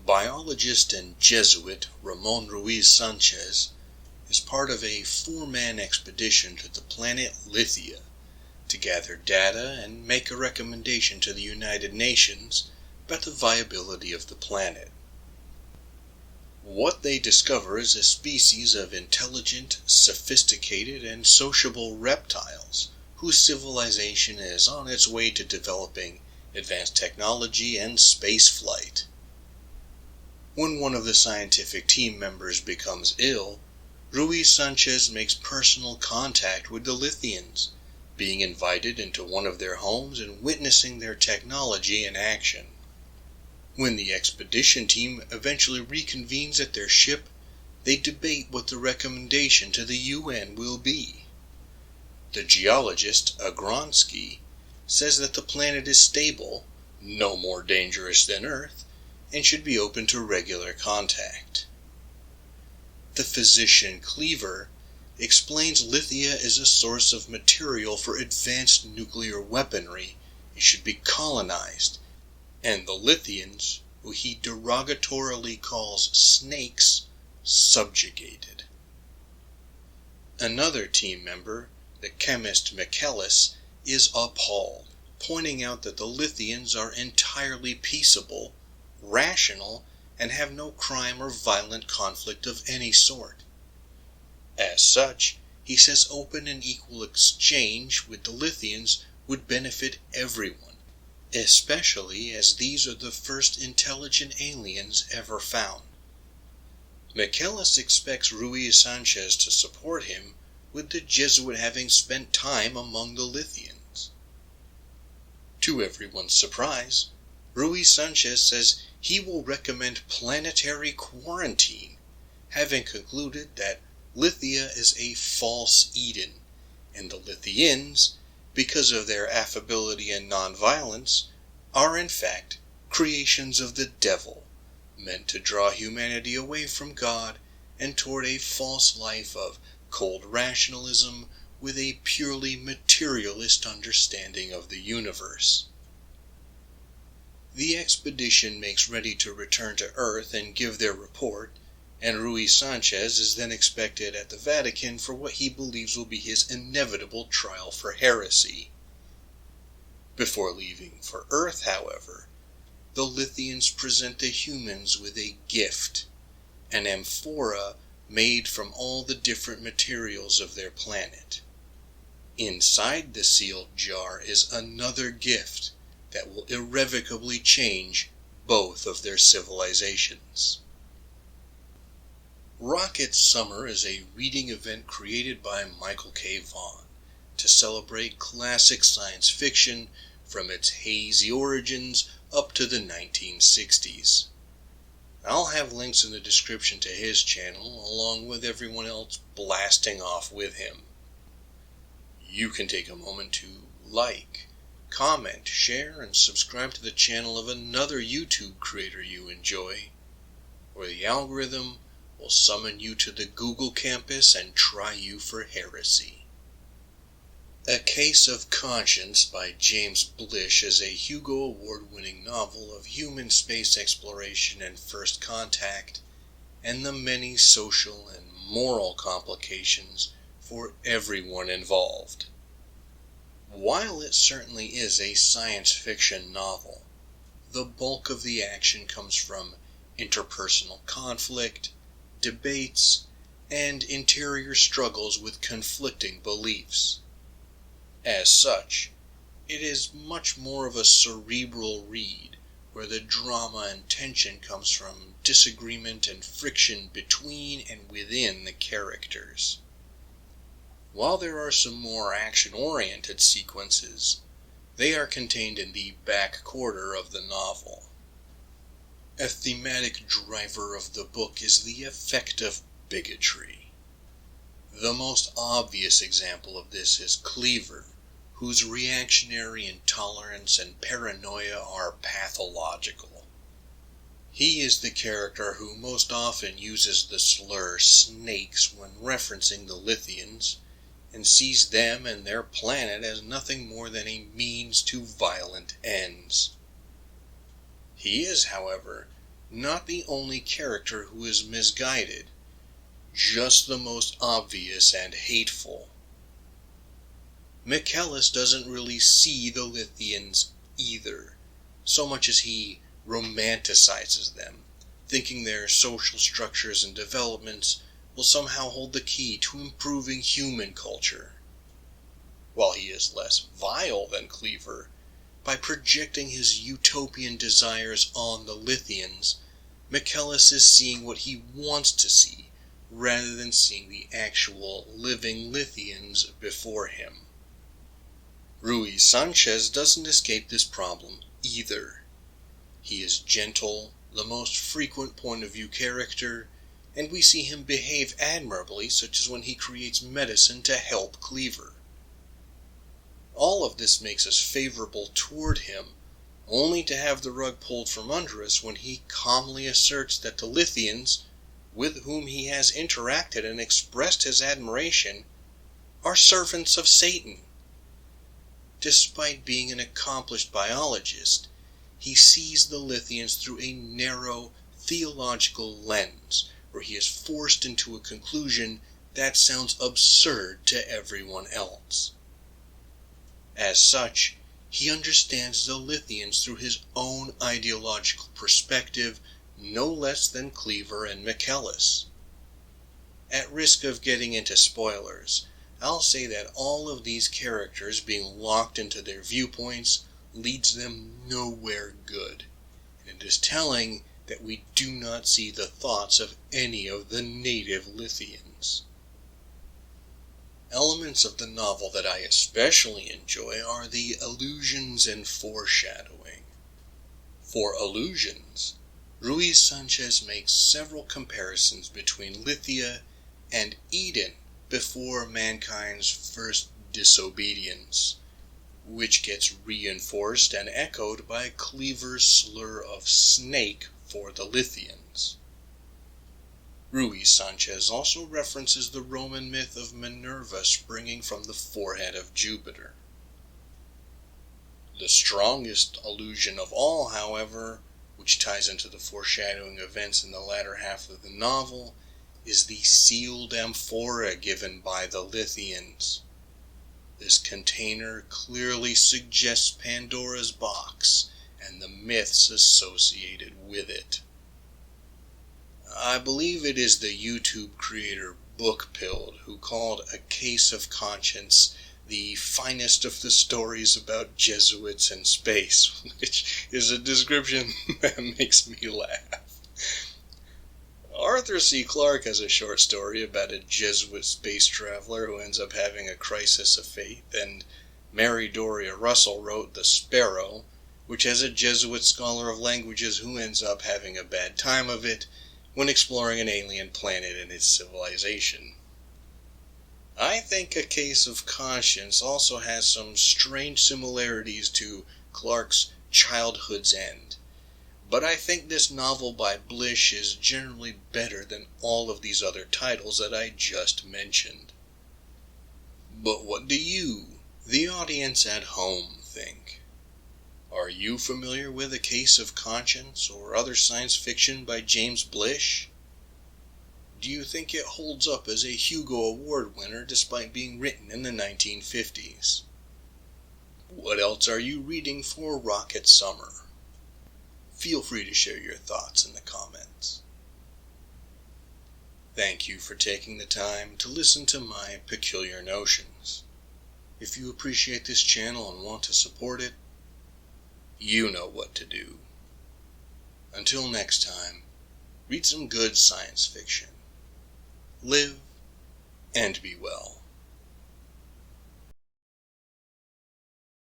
Biologist and Jesuit Ramon Ruiz Sanchez is part of a 4-man expedition to the planet Lithia to gather data and make a recommendation to the United Nations about the viability of the planet. What they discover is a species of intelligent, sophisticated, and sociable reptiles whose civilization is on its way to developing advanced technology and space flight. When one of the scientific team members becomes ill, Ruiz Sanchez makes personal contact with the Lithians, being invited into one of their homes and witnessing their technology in action. When the expedition team eventually reconvenes at their ship, they debate what the recommendation to the UN will be. The geologist, Agronsky, says that the planet is stable, no more dangerous than Earth, and should be open to regular contact. The physician Cleaver explains Lithia is a source of material for advanced nuclear weaponry and should be colonized, and the Lithians, who he derogatorily calls snakes, subjugated. Another team member, the chemist Michaelis, is appalled, pointing out that the Lithians are entirely peaceable, rational, and have no crime or violent conflict of any sort. As such, he says open and equal exchange with the Lithians would benefit everyone, especially as these are the first intelligent aliens ever found. Michaelis expects Ruiz Sanchez to support him, with the Jesuit having spent time among the Lithians. To everyone's surprise, Ruiz Sanchez says he will recommend planetary quarantine, having concluded that Lithia is a false Eden, and the Lithians, because of their affability and nonviolence, are in fact creations of the devil, meant to draw humanity away from God and toward a false life of cold rationalism with a purely materialist understanding of the universe. The expedition makes ready to return to Earth and give their report, and Ruiz Sanchez is then expected at the Vatican for what he believes will be his inevitable trial for heresy. Before leaving for Earth, however, the Lithians present the humans with a gift, an amphora made from all the different materials of their planet. Inside the sealed jar is another gift that will irrevocably change both of their civilizations. Rocket Summer is a reading event created by Michael K. Vaughan to celebrate classic science fiction from its hazy origins up to the 1960s. I'll have links in the description to his channel, along with everyone else blasting off with him. You can take a moment to like, comment, share, and subscribe to the channel of another YouTube creator you enjoy, or the algorithm will summon you to the Google campus and try you for heresy. A Case of Conscience by James Blish is a Hugo Award-winning novel of human space exploration and first contact, and the many social and moral complications for everyone involved. While it certainly is a science fiction novel, the bulk of the action comes from interpersonal conflict, debates, and interior struggles with conflicting beliefs. As such, it is much more of a cerebral read, where the drama and tension comes from disagreement and friction between and within the characters. While there are some more action-oriented sequences, they are contained in the back quarter of the novel. A thematic driver of the book is the effect of bigotry. The most obvious example of this is Cleaver, whose reactionary intolerance and paranoia are pathological. He is the character who most often uses the slur snakes when referencing the Lithians, and sees them and their planet as nothing more than a means to violent ends. He is, however, not the only character who is misguided, just the most obvious and hateful. Michaelis doesn't really see the Lithians either, so much as he romanticizes them, thinking their social structures and developments will somehow hold the key to improving human culture. While he is less vile than Cleaver, by projecting his utopian desires on the Lithians, Michaelis is seeing what he wants to see, rather than seeing the actual living Lithians before him. Rui Sanchez doesn't escape this problem either. He is gentle, the most frequent point of view character, and we see him behave admirably, such as when he creates medicine to help Cleaver. All of this makes us favorable toward him, only to have the rug pulled from under us when he calmly asserts that the Lithians, with whom he has interacted and expressed his admiration, are servants of Satan. Despite being an accomplished biologist, he sees the Lithians through a narrow theological lens, where he is forced into a conclusion that sounds absurd to everyone else. As such, he understands the Lithians through his own ideological perspective no less than Cleaver and Michaelis. At risk of getting into spoilers, I'll say that all of these characters being locked into their viewpoints leads them nowhere good, and it is telling that we do not see the thoughts of any of the native Lithians. Elements of the novel that I especially enjoy are the allusions and foreshadowing. For allusions, Ruiz Sanchez makes several comparisons between Lithia and Eden before mankind's first disobedience, which gets reinforced and echoed by Cleaver's slur of snake for the Lithians. Ruiz Sanchez also references the Roman myth of Minerva springing from the forehead of Jupiter. The strongest allusion of all, however, which ties into the foreshadowing events in the latter half of the novel, is the sealed amphora given by the Lithians. This container clearly suggests Pandora's box and the myths associated with it. I believe it is the YouTube creator Bookpilled who called A Case of Conscience the finest of the stories about Jesuits in space, which is a description that makes me laugh. Arthur C. Clarke has a short story about a Jesuit space traveler who ends up having a crisis of faith, and Mary Doria Russell wrote The Sparrow, which has a Jesuit scholar of languages who ends up having a bad time of it when exploring an alien planet and its civilization. I think A Case of Conscience also has some strange similarities to Clarke's Childhood's End, but I think this novel by Blish is generally better than all of these other titles that I just mentioned. But what do you, the audience at home, think? Are you familiar with A Case of Conscience or other science fiction by James Blish? Do you think it holds up as a Hugo Award winner despite being written in the 1950s? What else are you reading for Rocket Summer? Feel free to share your thoughts in the comments. Thank you for taking the time to listen to my peculiar notions. If you appreciate this channel and want to support it, you know what to do. Until next time, read some good science fiction. Live and be well.